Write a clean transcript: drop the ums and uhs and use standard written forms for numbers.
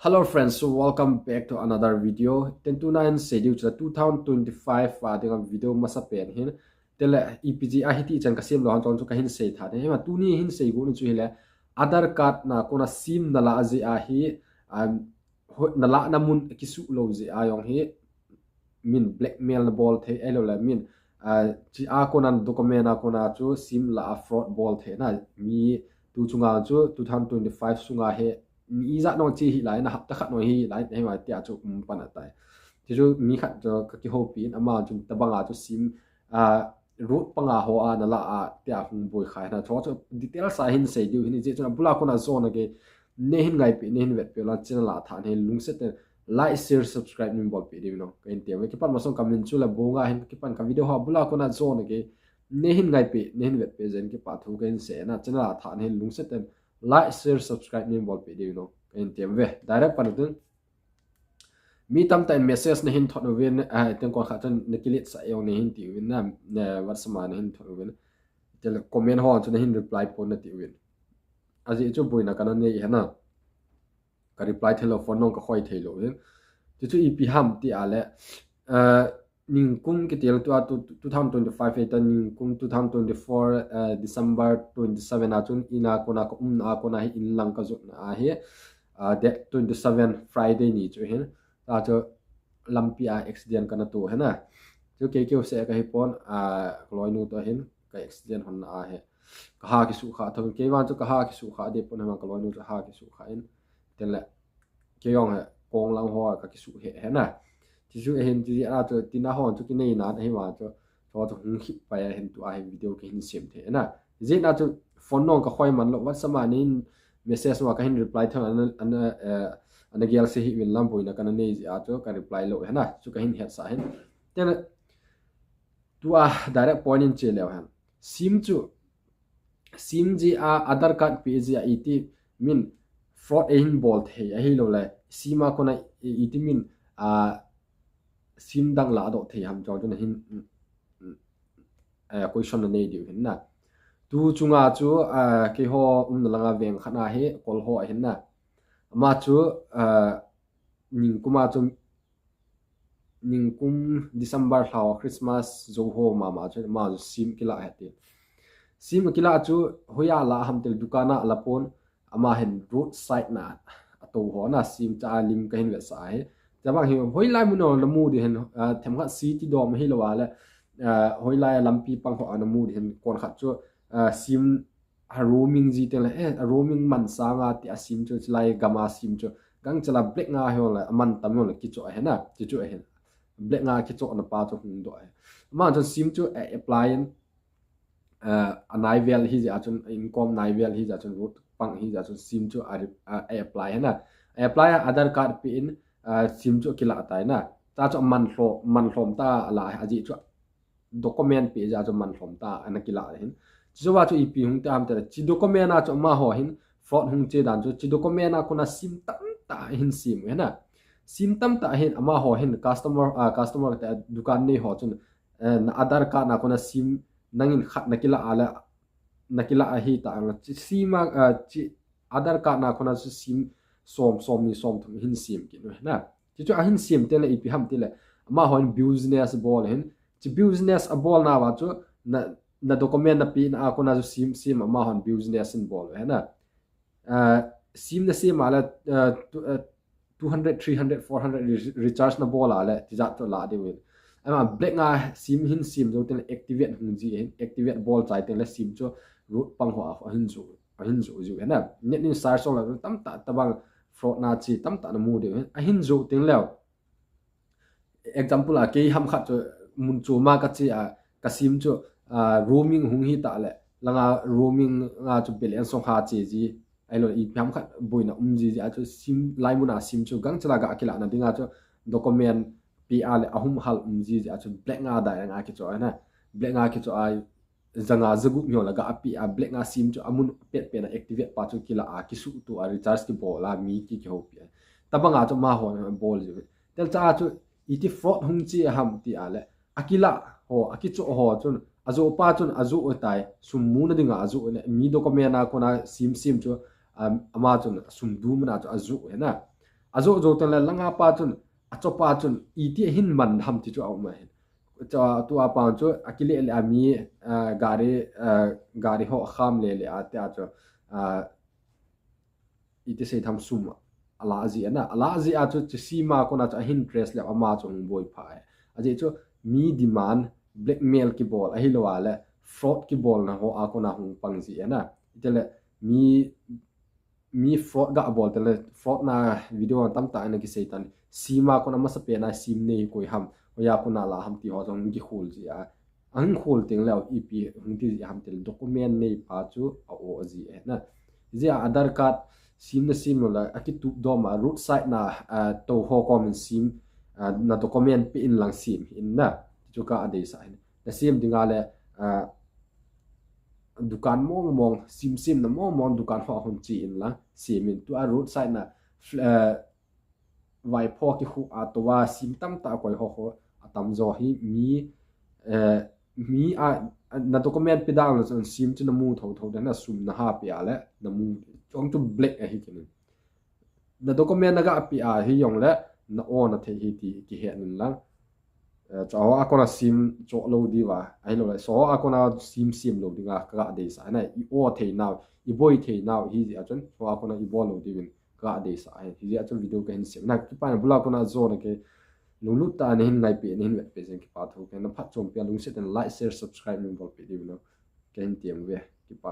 Hello friends, so welcome back to another video. 1029 schedule to 2025 dengan video masa pen hin tele EPG ahiti chan kasim lo chon chu kahin sei tha ne ma tu ni hin sei gu ni chu hele Adhar Card na kona sim na la azi ahi na la namun kisu lo zi ayong hi min blackmail na ball the elo la min chi a kona document na kona chu sim la fraud ball the na mi tu chunga chu 2025 sunga he mi za no chi hi lai na hap ta khat no hi lai he ma tia chu pan atai ti chu mi khat jo ka ki ho pin ama chu tabanga chu sim root panga ho a na la a tia hung boi khai na cho chu detail sa hin sei du hin je chu bula ko na zone ge ne hin ngai pi ne hin vet pe la channel la tha ne lung set like share subscribe nim bol pi di no ka in te we ki pan ma song comment chu la bonga hin ki pan ka video ha bula ko na zone ge ne hin ngai pi ne hin vet pe zen ki pa thu gen se na channel la tha ne lung set like share subscribe nim bol pi di no ka in te we direct pan tu mi tam ta message na hin thot no ven ten kon kha tan nikilit sa yo ne hin ti win na ne wat sama ne hin thot no ven tel comment ho chu ne hin reply pon na ti win aji chu boina kana ne hana ka reply thelo phone nong ka khoi thelo ven chu ep ham ti ale ning kum ke tel tu 2025 eta ning kum 2024 December 27 achun ina kona ko a kona hi in lang ka zuk na he that 27 Friday ni chu hen ta cho lampi a accident kana to hena chu ke se ka hi pon loi nu to hen ka accident hon a he ka ha ki su kha thon ke wan chu ka ha ki su kha de pon ma ka loi nu chu ha ki su kha in ten la ke yong he kong lang ho ka ki su he hena ti chu hen ti a to tin a hon chu ki nei na he ma cho cho hung hi pa ya hen tu a he video ke hin sem the na je na chu phone nong ka khoi man lo wat sama nin message wa ka hin reply thang an gyal se hi win lam boina kana nei ji a cho ka reply lo hena chu ka hin het sa hen ten tu a direct point in che le han sim ji a Adhar Card page a iti min fraud a hin bol the a hi lo le sima kona iti min sim dang la do the ham cho na hin question nei di hin na tu chunga chu ke ho langa veng khana he kol ho hin na ma chu ning kuma chu ning kum December hlaw Christmas zo ho ma chu ma sim kila hati sim kila chu hoya la ham tel dukana lapon ama hen road side na to ho na sim cha lim ka hin le sa he jabang hi hoi lai mu no lamu di hen them kha city dom hi lawa le hoi lai lampi pang ho anamu di hen kon kha chu sim roaming ji te la roaming man sanga ti asim chu lai gama sim chu gang chala black nga ho la man tam ho la ki chu he na chi chu he black nga ki chu na pa chu hung do he ma chu sim chu apply anai vel hi ja chun income nai vel hi ja chun root pang hi ja chun sim chu apply he na apply Adhar Card pi in sim chu kila tai na ta chu man hlom ta la aji chu document pi ja chu man hlom ta ana kila hin chu wa chu ep hung ta am ta chi document na chu ma ho hin fraud hung che dan chu chi document na kuna sim tam ta hin sim he na sim tam ta hin ama ho hin customer ta dukan nei ho chun na Adhar Card na kuna sim nangin khat nakila a hi ta chi sima chi Adhar Card na kuna chu sim som ni som thum hin sim ki no na chi chu a hin sim te le ep ham te le ama ho business ball hin chi business a ball na wa chu na document na pi na ko na sim ama hon business in ball he na sim na sim ala 200 300 400 recharge na ball ala ti za to la de wi ama black nga sim hin sim jo ten activate hung ji hin activate ball chai ten la sim cho root pang ho a hin zo ju he na net ni sar so la tam ta tabang fraud na chi tam ta na mu de a hin zo ten lew example a ke ham khat cho mun chu ma ka chi a ka sim cho roaming hung hi ta le langa roaming nga chu balance so ha chi ji ai lo I pham khat boina ji a chu sim lai muna sim chu gang chala ga akila na dinga chu document pa le ahum hal ji a chu black nga da nga ki chu na black nga ki chu ai zanga zagu nyo la ga api a black nga sim chu amun pet na activate pa chu kila a ki su tu a recharge ki bola mi ki ho pi tabanga chu ma ho bol ji tel cha chu iti fraud hung chi ham ti ale akila ho akichu ho chun azo pa chun azu otai summu na dinga azu ne mi document na kona sim chu ama chun sum du na chu azu he na azo zo tan la langa pa chun achopa chun iti hin man tham ti chu au ma hin cha tu apa chu akile le ami gari ho kham le ate a chu iti sei tham sum ala azi a chu sima ko na cha hin dress le ama chu boy pha aji chu mi demand blackmail ki bol a hi lo ala fraud ki bol na ho a ko na hung pangji ana itele mi fraud ga bol tele fraud na video tam ta na ki sei tan sima ko na ma sa pe na sim nei koi ham ya ko na la ham ti ho jong ki khul ji a ang khul ting law ep hung ti ham tel document nei pa chu a o ji na ji Adhar Card sim na sim la aki tu do ma root side na to ho comment sim na document pe in lang sim in na chu ka ade sa na sim dinga le dukan mong sim na mong dukan ho hon chi in la simin tu a road side na vai pho ki khu a to wa sim tam ta koi ho atam zo hi mi a na document pe dang la sim chu na mu tho na sum na ha pe ale na mu chong tu black a hi kin na document na ga pi a hi yong le na on na the hi ti ki he nin lang cho akona sim cho lo di wa ai lo so akona sim lo di nga ka de sa na I o the now I boy the now hi ji achon so akona I bo lo di win ka de sa ai hi ji achon video ka hin sim na ki pa na bula kona zo na ke lunglu ta ne hin ngai pe ne hin pe zen ki pa tho ke na phat chom pe lung sit and like share subscribe min bol pe di no ke hin tiam we ki pa